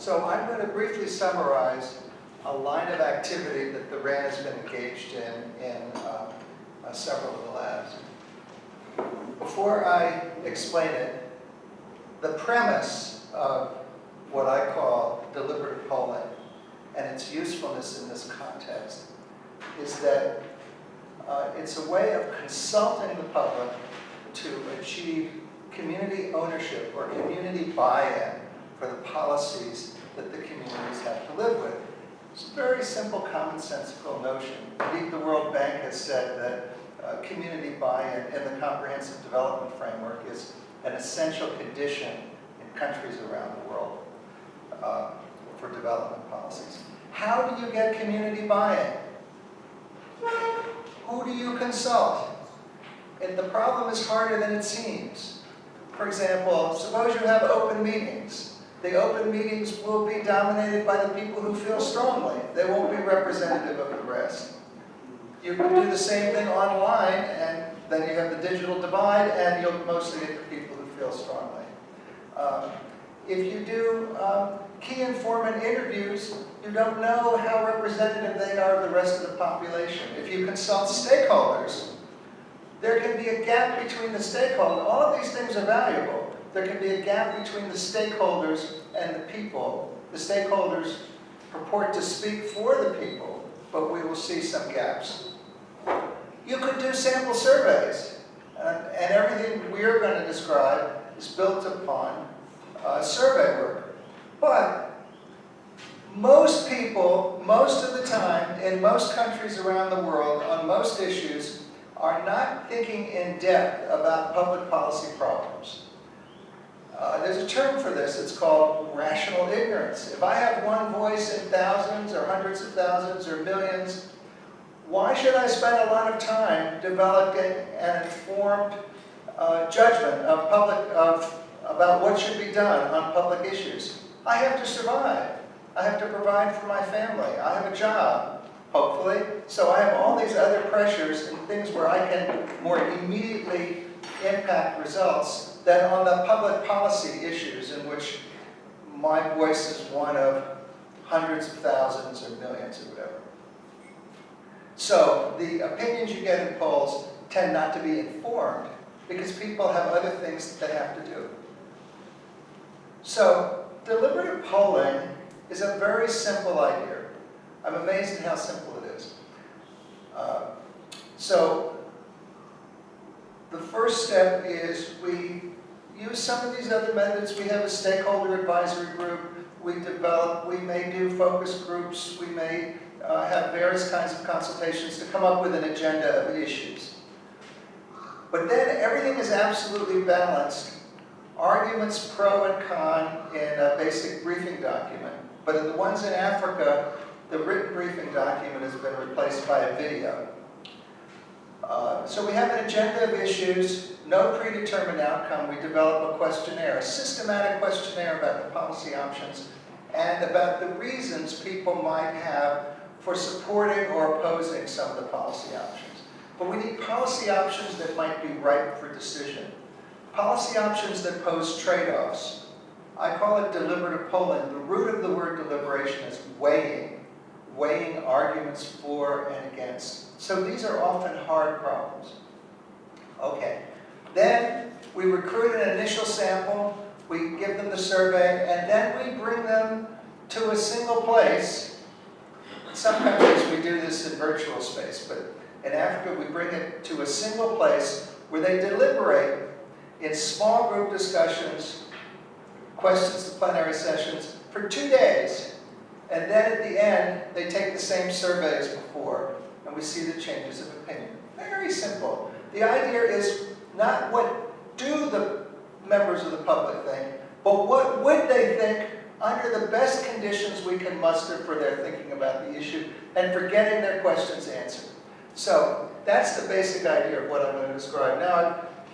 So I'm going to briefly summarize a line of activity that the RAN has been engaged in several of the labs. Before I explain it, the premise of what I call deliberative polling and its usefulness in this context is that it's a way of consulting the public to achieve community ownership or community buy-in for the policies that the communities have to live with. It's a very simple, commonsensical notion. Indeed, the World Bank has said that community buy-in in the Comprehensive Development Framework is an essential condition in countries around the world for development policies. How do you get community buy-in? Who do you consult? And the problem is harder than it seems. For example, suppose you have open meetings. The open meetings will be dominated by the people who feel strongly. They won't be representative of the rest. You can do the same thing online, and then you have the digital divide, and you'll mostly get the people who feel strongly. If you do key informant interviews, you don't know how representative they are of the rest of the population. If you consult stakeholders, there can be a gap between the stakeholders. All of these things are valuable. There can be a gap between the stakeholders and the people. The stakeholders purport to speak for the people, but we will see some gaps. You could do sample surveys, and everything we're going to describe is built upon survey work. But most people, most of the time, in most countries around the world, on most issues, are not thinking in depth about public policy problems. There's a term for this. It's called rational ignorance. If I have one voice in thousands or hundreds of thousands or millions, why should I spend a lot of time developing an informed judgment about what should be done on public issues? I have to survive. I have to provide for my family. I have a job, hopefully. So I have all these other pressures and things where I can more immediately impact results than on the public policy issues in which my voice is one of hundreds of thousands or millions or whatever. So the opinions you get in polls tend not to be informed because people have other things that they have to do. So deliberative polling is a very simple idea. I'm amazed at how simple it is. So the first step is we use some of these other methods. We have a stakeholder advisory group. We may do focus groups. We may have various kinds of consultations to come up with an agenda of issues. But then everything is absolutely balanced. Arguments pro and con in a basic briefing document. But in the ones in Africa, the written briefing document has been replaced by a video. So we have an agenda of issues, no predetermined outcome. We develop a questionnaire, a systematic questionnaire about the policy options and about the reasons people might have for supporting or opposing some of the policy options. But we need policy options that might be ripe for decision. Policy options that pose trade-offs. I call it deliberative polling. The root of the word deliberation is weighing arguments for and against. So these are often hard problems. Okay, then we recruit an initial sample, we give them the survey, and then we bring them to a single place. In some countries we do this in virtual space, but in Africa we bring it to a single place where they deliberate in small group discussions, questions to plenary sessions, for 2 days. And then at the end, they take the same survey as before, and we see the changes of opinion. Very simple. The idea is not what do the members of the public think, but what would they think under the best conditions we can muster for their thinking about the issue and for getting their questions answered. So that's the basic idea of what I'm going to describe. Now,